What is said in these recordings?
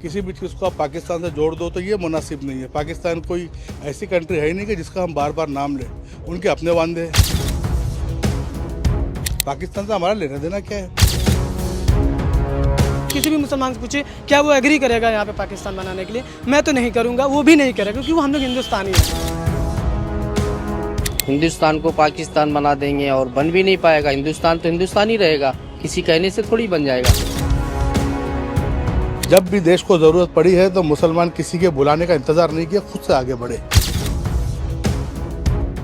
किसी भी चीज़ को आप पाकिस्तान से जोड़ दो तो ये मुनासिब नहीं है। पाकिस्तान कोई ऐसी कंट्री है ही नहीं कि जिसका हम बार बार नाम लें। उनके अपने वादे हैं। पाकिस्तान से हमारा लेना देना क्या है? किसी भी मुसलमान से पूछे क्या वो एग्री करेगा यहाँ पे पाकिस्तान बनाने के लिए, मैं तो नहीं करूँगा, वो भी नहीं करेगा क्योंकि वो हम लोग हिंदुस्तानी हैं। हिंदुस्तान को पाकिस्तान बना देंगे और बन भी नहीं पाएगा। हिंदुस्तान तो हिंदुस्तान ही रहेगा, किसी कहने से थोड़ी बन जाएगा। जब भी देश को ज़रूरत पड़ी है तो मुसलमान किसी के बुलाने का इंतज़ार नहीं किया, खुद से आगे बढ़े।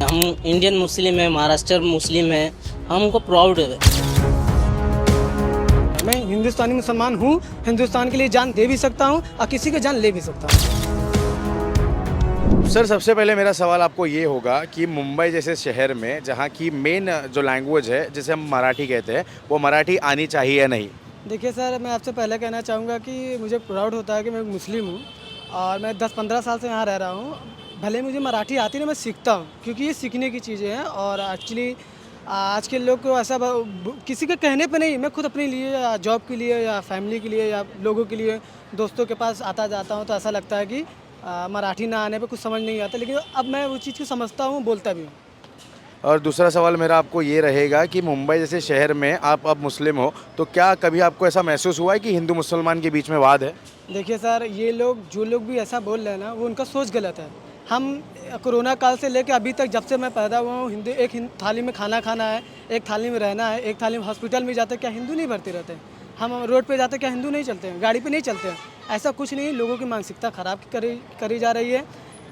हम इंडियन मुस्लिम है, महाराष्ट्र मुस्लिम है, हमको प्राउड है। मैं हिंदुस्तानी मुसलमान हूँ, हिंदुस्तान के लिए जान दे भी सकता हूँ और किसी की जान ले भी सकता हूँ। सर, सबसे पहले मेरा सवाल आपको ये होगा कि मुंबई जैसे शहर में जहाँ की मेन जो लैंग्वेज है जिसे हम मराठी कहते हैं, वो मराठी आनी चाहिए या नहीं? देखिए सर, मैं आपसे पहले कहना चाहूँगा कि मुझे प्राउड होता है कि मैं मुस्लिम हूँ और मैं 10-15 साल से यहाँ रह रहा हूँ। भले मुझे मराठी आती नहीं, मैं सीखता हूँ क्योंकि ये सीखने की चीज़ें हैं। और एक्चुअली आज के लोग को ऐसा किसी के कहने पे नहीं, मैं खुद अपने लिए या जॉब के लिए या फैमिली के लिए या लोगों के लिए दोस्तों के पास आता जाता हूँ तो ऐसा लगता है कि मराठी ना आने पे कुछ समझ नहीं आता, लेकिन अब मैं वो चीज़ को समझता हूँ, बोलता भी हूँ। और दूसरा सवाल मेरा आपको ये रहेगा कि मुंबई जैसे शहर में आप अब मुस्लिम हो, तो क्या कभी आपको ऐसा महसूस हुआ है कि हिंदू मुसलमान के बीच में वाद है? देखिए सर, ये लोग जो लोग भी ऐसा बोल रहे हैं ना, वो उनका सोच गलत है। हम कोरोना काल से लेकर अभी तक, जब से मैं पैदा हुआ हूँ, एक थाली में खाना खाना है, एक थाली में रहना है, एक थाली में हॉस्पिटल में जाते क्या हिंदू नहीं भर्ती रहते हैं? हम रोड पे जाते क्या हिंदू नहीं चलते हैं? गाड़ी पे नहीं चलते हैं? ऐसा कुछ नहीं। लोगों की मानसिकता ख़राब करी जा रही है।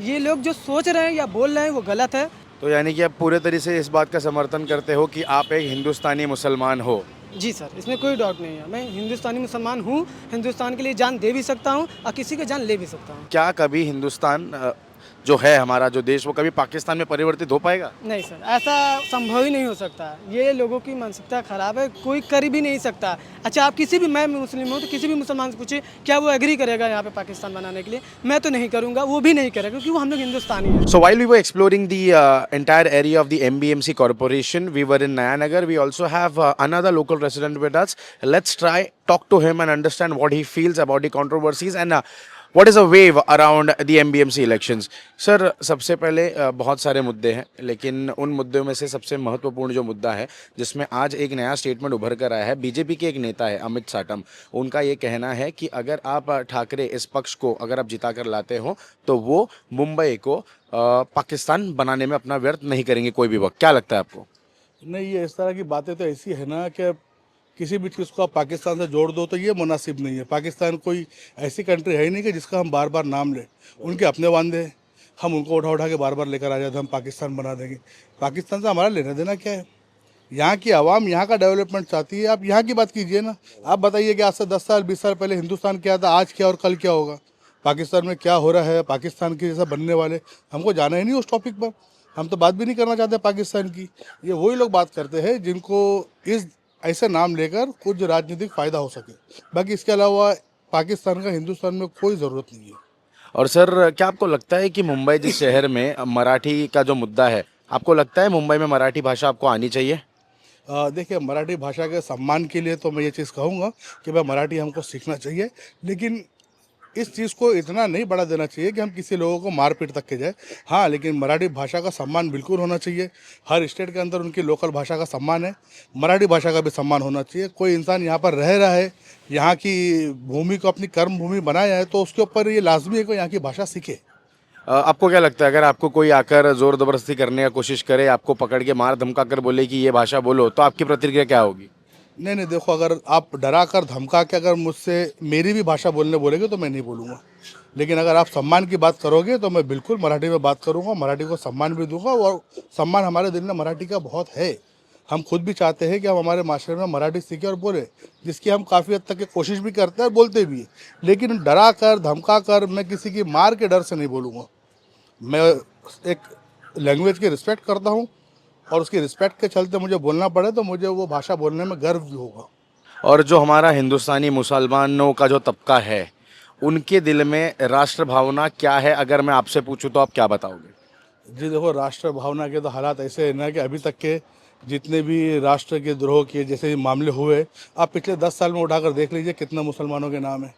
ये लोग जो सोच रहे हैं या बोल रहे हैं वो गलत है। तो यानी कि आप पूरे तरीके से इस बात का समर्थन करते हो कि आप एक हिंदुस्तानी मुसलमान हो? जी सर, इसमें कोई डाउट नहीं है। मैं हिंदुस्तानी मुसलमान हूँ, हिंदुस्तान के लिए जान दे भी सकता हूँ और किसी की जान ले भी सकता हूँ। क्या कभी हिंदुस्तान जो है हमारा जो देश, वो कभी पाकिस्तान में परिवर्तित हो पाएगा? नहीं सर, ऐसा संभव ही नहीं हो सकता। ये लोगों की मानसिकता ख़राब है, कोई कर भी नहीं सकता। अच्छा, आप किसी भी, मैं मुस्लिम हूँ तो किसी भी मुसलमान से पूछे क्या वो एग्री करेगा यहाँ पे पाकिस्तान बनाने के लिए, मैं तो नहीं करूँगा, वो भी नहीं करेगा क्योंकि वो हम लोग हिंदुस्तानी हैं। So while we were exploring the entire area of the MBMC Corporation, we were in Nayanagar. We also have another local resident with us. Let's talk to him and understand what he feels about the controversies and what is a wave around the MBMC elections. Sir, सबसे पहले बहुत सारे मुद्दे हैं, लेकिन उन मुद्दों में से सबसे महत्वपूर्ण जो मुद्दा है जिसमें आज एक नया स्टेटमेंट उभर कर आया है, बीजेपी के एक नेता है अमित साटम, उनका ये कहना है कि अगर आप ठाकरे इस पक्ष को अगर आप जिता कर लाते हो तो वो मुंबई को पाकिस्तान बनाने में अपना व्यर्थ नहीं करेंगे कोई भी वक्त। क्या लगता है आपको? नहीं, ये इस तरह की बातें तो ऐसी है ना कि किसी भी चीज़ को आप पाकिस्तान से जोड़ दो तो ये मुनासिब नहीं है। पाकिस्तान कोई ऐसी कंट्री है ही नहीं कि जिसका हम बार बार नाम लें। उनके अपने वादे हैं। हम उनको उठा उठा के बार बार लेकर आ जाते, हम पाकिस्तान बना देंगे। पाकिस्तान से हमारा लेना देना क्या है? यहाँ की आवाम यहाँ का डेवलपमेंट चाहती है। आप यहाँ की बात कीजिए ना। आप बताइए कि आज से 10 साल 20 साल पहले हिंदुस्तान क्या था, आज क्या और कल क्या होगा? पाकिस्तान में क्या हो रहा है, पाकिस्तान के जैसा बनने वाले, हमको जाना ही नहीं उस टॉपिक पर। हम तो बात भी नहीं करना चाहते पाकिस्तान की। ये वही लोग बात करते हैं जिनको इस ऐसे नाम लेकर कुछ राजनीतिक फ़ायदा हो सके। बाकी इसके अलावा पाकिस्तान का हिंदुस्तान में कोई ज़रूरत नहीं है। और सर, क्या आपको लगता है कि मुंबई जिस शहर में मराठी का जो मुद्दा है, आपको लगता है मुंबई में मराठी भाषा आपको आनी चाहिए? देखिए, मराठी भाषा के सम्मान के लिए तो मैं ये चीज़ कहूँगा कि भाई मराठी हमको सीखना चाहिए, लेकिन इस चीज़ को इतना नहीं बढ़ा देना चाहिए कि हम किसी लोगों को मार पीट तक के जाए। हाँ, लेकिन मराठी भाषा का सम्मान बिल्कुल होना चाहिए। हर स्टेट के अंदर उनकी लोकल भाषा का सम्मान है, मराठी भाषा का भी सम्मान होना चाहिए। कोई इंसान यहाँ पर रह रहा है, यहाँ की भूमि को अपनी कर्म भूमि बनाया है, तो उसके ऊपर ये लाजमी है कि यहाँ की भाषा सीखे। आपको क्या लगता है, अगर आपको कोई आकर जोर जबरदस्ती करने का कोशिश करे, आपको पकड़ के मार धमका कर बोले कि ये भाषा बोलो, तो आपकी प्रतिक्रिया क्या होगी? नहीं, देखो, अगर आप डरा कर धमका के अगर मुझसे मेरी भी भाषा बोलने बोलेंगे तो मैं नहीं बोलूँगा। लेकिन अगर आप सम्मान की बात करोगे तो मैं बिल्कुल मराठी में बात करूँगा, मराठी को सम्मान भी दूंगा। और सम्मान हमारे दिल में मराठी का बहुत है। हम खुद भी चाहते हैं कि हम हमारे माशरे में मराठी सीखें और बोले, जिसकी हम काफ़ी हद तक की कोशिश भी करते हैं और बोलते भी हैं। लेकिन डरा कर धमका कर मैं किसी की मार के डर से नहीं बोलूँगा। मैं एक लैंग्वेज की रिस्पेक्ट करता हूँ और उसकी रिस्पेक्ट के चलते मुझे बोलना पड़े तो मुझे वो भाषा बोलने में गर्व भी होगा। और जो हमारा हिंदुस्तानी मुसलमानों का जो तबका है, उनके दिल में राष्ट्र भावना क्या है, अगर मैं आपसे पूछूं तो आप क्या बताओगे? जी देखो, राष्ट्र भावना के तो हालात ऐसे हैं ना कि अभी तक के जितने भी राष्ट्र के द्रोह के जैसे मामले हुए, आप पिछले 10 साल में उठाकर देख लीजिए कितने मुसलमानों के नाम हैं।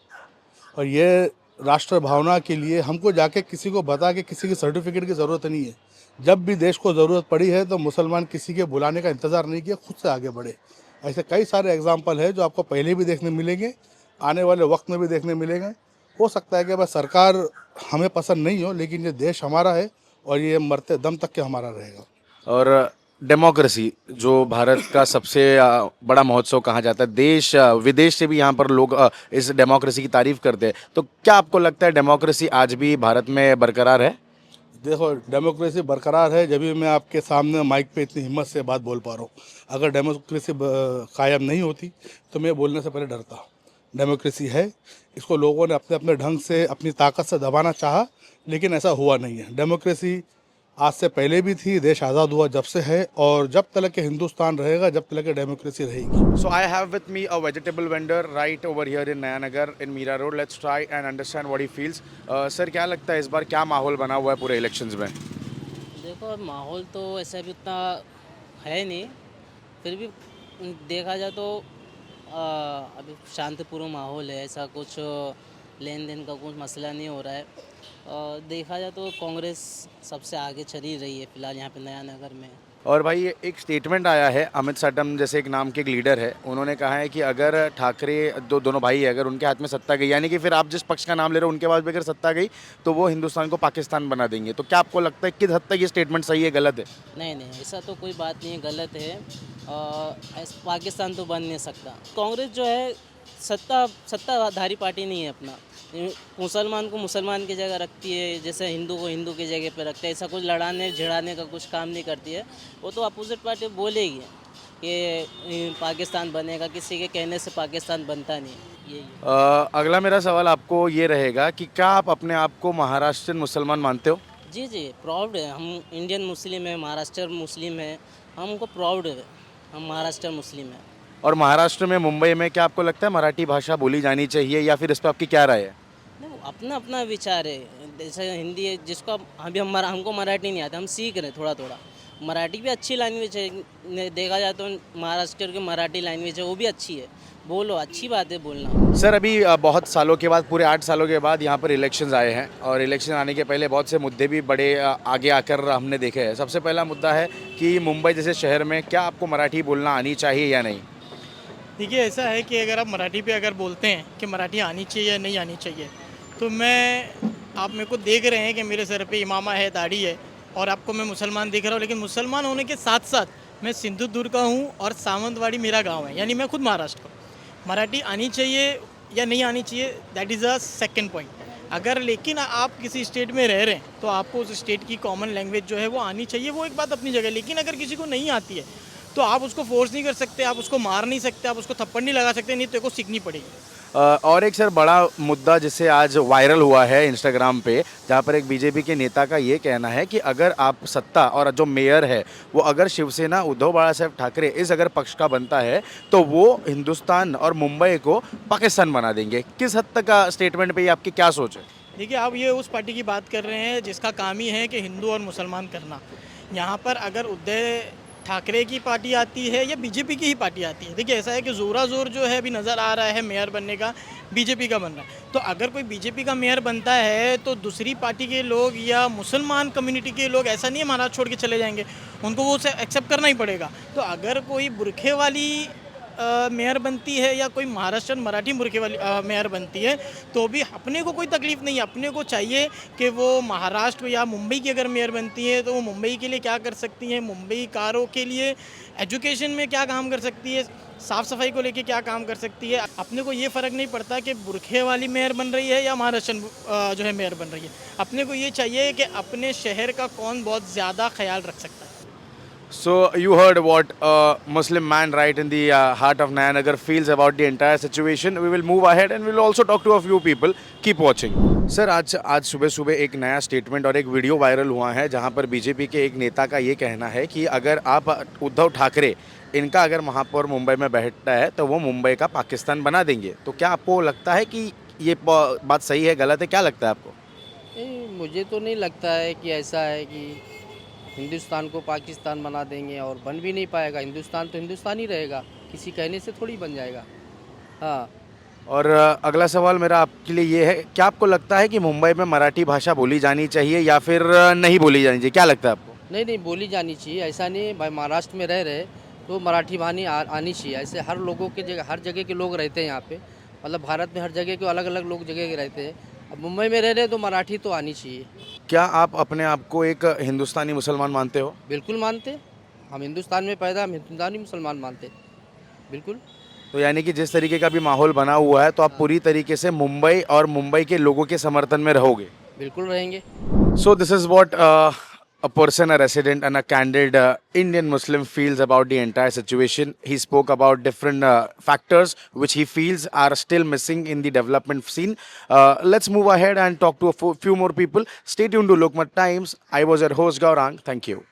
और ये राष्ट्र भावना के लिए हमको जाके किसी को बता के किसी की सर्टिफिकेट की ज़रूरत नहीं है। जब भी देश को ज़रूरत पड़ी है तो मुसलमान किसी के बुलाने का इंतज़ार नहीं किया, खुद से आगे बढ़े। ऐसे कई सारे एग्जाम्पल है जो आपको पहले भी देखने मिलेंगे, आने वाले वक्त में भी देखने मिलेंगे। हो सकता है कि भाई सरकार हमें पसंद नहीं हो, लेकिन ये देश हमारा है और ये मरते दम तक के हमारा रहेगा। और डेमोक्रेसी जो भारत का सबसे बड़ा महोत्सव कहा जाता है, देश विदेश से भी यहाँ पर लोग इस डेमोक्रेसी की तारीफ करते हैं, तो क्या आपको लगता है डेमोक्रेसी आज भी भारत में बरकरार है? देखो, डेमोक्रेसी बरकरार है जब भी मैं आपके सामने माइक पे इतनी हिम्मत से बात बोल पा रहा हूँ। अगर डेमोक्रेसी कायम नहीं होती तो मैं बोलने से पहले डरता। डेमोक्रेसी है, इसको लोगों ने अपने अपने ढंग से अपनी ताकत से दबाना चाहा, लेकिन ऐसा हुआ नहीं है। डेमोक्रेसी आज से पहले भी थी, देश आज़ाद हुआ जब से है, और जब तक के हिंदुस्तान रहेगा, जब तक के डेमोक्रेसी रहेगी। So I have with me a vegetable vendor right over here in Nayanagar in Mira Road. Let's try and understand what he feels. Sir, क्या लगता है इस बार क्या माहौल बना हुआ है पूरे इलेक्शंस में? देखो माहौल तो ऐसा भी उतना है नहीं, फिर भी देखा जाए तो अभी शांतिपूर्ण माहौल है, ऐसा कुछ लेन देन का कुछ मसला नहीं हो रहा है। देखा जाए तो कांग्रेस सबसे आगे चली रही है फिलहाल यहाँ पे नया नगर में। और भाई ये एक स्टेटमेंट आया है, अमित साटम जैसे एक नाम के एक लीडर है, उन्होंने कहा है कि अगर ठाकरे दोनों भाई है, अगर उनके हाथ में सत्ता गई, यानी कि फिर आप जिस पक्ष का नाम ले रहे हो उनके पास भी अगर सत्ता गई तो वो हिंदुस्तान को पाकिस्तान बना देंगे। तो क्या आपको लगता है किस हद तक ये स्टेटमेंट सही है, गलत है? नहीं नहीं, ऐसा तो कोई बात नहीं है, गलत है। पाकिस्तान तो बन नहीं सकता। कांग्रेस जो है सत्ताधारी पार्टी नहीं है अपना, मुसलमान को मुसलमान की जगह रखती है, जैसे हिंदू को हिंदू की जगह पे रखते हैं। ऐसा कुछ लड़ाने झड़ाने का कुछ काम नहीं करती है। वो तो अपोजिट पार्टी बोलेगी कि पाकिस्तान बनेगा, किसी के कहने से पाकिस्तान बनता नहीं है। यही अगला मेरा सवाल आपको ये रहेगा कि क्या आप अपने आप को महाराष्ट्रियन मुसलमान मानते हो? जी जी, प्राउड है। हम इंडियन मुस्लिम है, महाराष्ट्र मुस्लिम है, हमको प्राउड है, हम महाराष्ट्र मुस्लिम है। और महाराष्ट्र में मुंबई में क्या आपको लगता है मराठी भाषा बोली जानी चाहिए, या फिर इस पर आपकी क्या राय है? नहीं, अपना अपना विचार है। जैसे हिंदी है, जिसको अभी हमको मराठी नहीं आता, हम सीख रहे हैं थोड़ा थोड़ा। मराठी भी अच्छी लैंग्वेज है, देखा जाए तो महाराष्ट्र की मराठी लैंग्वेज है, वो भी अच्छी है। बोलो, अच्छी बात है बोलना। सर, अभी बहुत सालों के बाद, पूरे 8 सालों के बाद यहाँ पर इलेक्शंस आए हैं, और इलेक्शन आने के पहले बहुत से मुद्दे भी बड़े आगे आकर हमने देखे हैं। सबसे पहला मुद्दा है कि मुंबई जैसे शहर में क्या आपको मराठी बोलना आनी चाहिए या नहीं? देखिए, ऐसा है कि अगर आप मराठी पे अगर बोलते हैं कि मराठी आनी चाहिए या नहीं आनी चाहिए, तो आप मेरे को देख रहे हैं कि मेरे सर पे इमामा है, दाढ़ी है, और आपको मैं मुसलमान दिख रहा हूँ, लेकिन मुसलमान होने के साथ साथ मैं सिंधुदुर्ग का हूँ और सावंतवाड़ी मेरा गांव है, यानी मैं खुद महाराष्ट्र का हूँ। मराठी आनी चाहिए या नहीं आनी चाहिए, that is a second point. अगर लेकिन आप किसी स्टेट में रह रहे हैं तो आपको उस स्टेट की कॉमन लैंग्वेज जो है वो आनी चाहिए, वो एक बात अपनी जगह। लेकिन अगर किसी को नहीं आती है तो आप उसको फोर्स नहीं कर सकते, आप उसको मार नहीं सकते, आप उसको थप्पड़ नहीं लगा सकते, नहीं तो को सीखनी पड़ेगी। और एक सर बड़ा मुद्दा जिससे आज वायरल हुआ है इंस्टाग्राम पे, जहाँ पर एक बीजेपी के नेता का ये कहना है कि अगर आप सत्ता और जो मेयर है वो अगर शिवसेना उद्धव बाला साहेब ठाकरे इस अगर पक्ष का बनता है तो वो हिंदुस्तान और मुंबई को पाकिस्तान बना देंगे। किस हद तक का स्टेटमेंट पे ये आपकी क्या सोच है? देखिए, आप ये उस पार्टी की बात कर रहे हैं जिसका काम ही है कि हिंदू और मुसलमान करना। यहाँ पर अगर उद्धव ठाकरे की पार्टी आती है या बीजेपी की ही पार्टी आती है, देखिए ऐसा है कि ज़ोरा ज़ोर जो है अभी नज़र आ रहा है मेयर बनने का, बीजेपी का बन रहा है। तो अगर कोई बीजेपी का मेयर बनता है तो दूसरी पार्टी के लोग या मुसलमान कम्युनिटी के लोग, ऐसा नहीं है महाराष्ट्र छोड़ के चले जाएंगे, उनको वो उसे एक्सेप्ट करना ही पड़ेगा। तो अगर कोई बुरखे वाली मेयर बनती है या कोई महाराष्ट्र मराठी बुरखे वाली मेयर बनती है तो भी अपने को कोई तकलीफ़ नहीं है। अपने को चाहिए कि वो महाराष्ट्र या मुंबई की अगर मेयर बनती है तो वो मुंबई के लिए क्या कर सकती हैं, मुंबई कारों के लिए एजुकेशन में क्या काम कर सकती है, साफ़ सफाई को लेके क्या काम कर सकती है। अपने को ये फ़र्क नहीं पड़ता कि बुरखे वाली मेयर बन रही है या महाराष्ट्र जो है मेयर बन रही है। अपने को ये चाहिए कि अपने शहर का कौन बहुत ज़्यादा ख्याल रख सकता है। So you heard what a Muslim man right in the heart of Nayanagar feels about the entire situation. We will move ahead and we will also talk to a few people. Keep watching. Sir, आज सुबह सुबह एक नया statement और एक video viral हुआ है जहां पर बीजेपी के एक नेता का ये कहना है कि अगर आप उद्धव ठाकरे इनका अगर महापौर मुंबई में बैठता है तो वो मुंबई का पाकिस्तान बना देंगे। तो क्या आपको लगता है कि ये बात सही है, गलत है, क्या लगता है आपको? मुझे तो नहीं लगता है कि ऐसा है कि हिंदुस्तान को पाकिस्तान बना देंगे, और बन भी नहीं पाएगा। हिंदुस्तान तो हिंदुस्तान ही रहेगा, किसी कहने से थोड़ी बन जाएगा। हाँ, और अगला सवाल मेरा आपके लिए ये है, क्या आपको लगता है कि मुंबई में मराठी भाषा बोली जानी चाहिए या फिर नहीं बोली जानी चाहिए? क्या लगता है आपको? नहीं नहीं, बोली जानी चाहिए। ऐसा नहीं भाई, महाराष्ट्र में रह रहे तो मराठी वाणी आनी चाहिए। ऐसे हर लोगों के जगह, हर जगह के लोग रहते हैं यहाँ पे, मतलब भारत में हर जगह के अलग अलग लोग जगह के रहते हैं। अब मुंबई में रह रहे तो मराठी तो आनी चाहिए। क्या आप अपने आप को एक हिंदुस्तानी मुसलमान मानते हो? बिल्कुल मानते, हम हिंदुस्तान में पैदा, हम हिंदुस्तानी मुसलमान मानते, बिल्कुल। तो यानी कि जिस तरीके का भी माहौल बना हुआ है तो आप पूरी तरीके से मुंबई और मुंबई के लोगों के समर्थन में रहोगे? बिल्कुल रहेंगे। So this is what a person, a resident, and a candid Indian Muslim feels about the entire situation. He spoke about different factors which he feels are still missing in the development scene. Let's move ahead and talk to a few more people. Stay tuned to Lokmat Times. I was your host Gaurang. Thank you.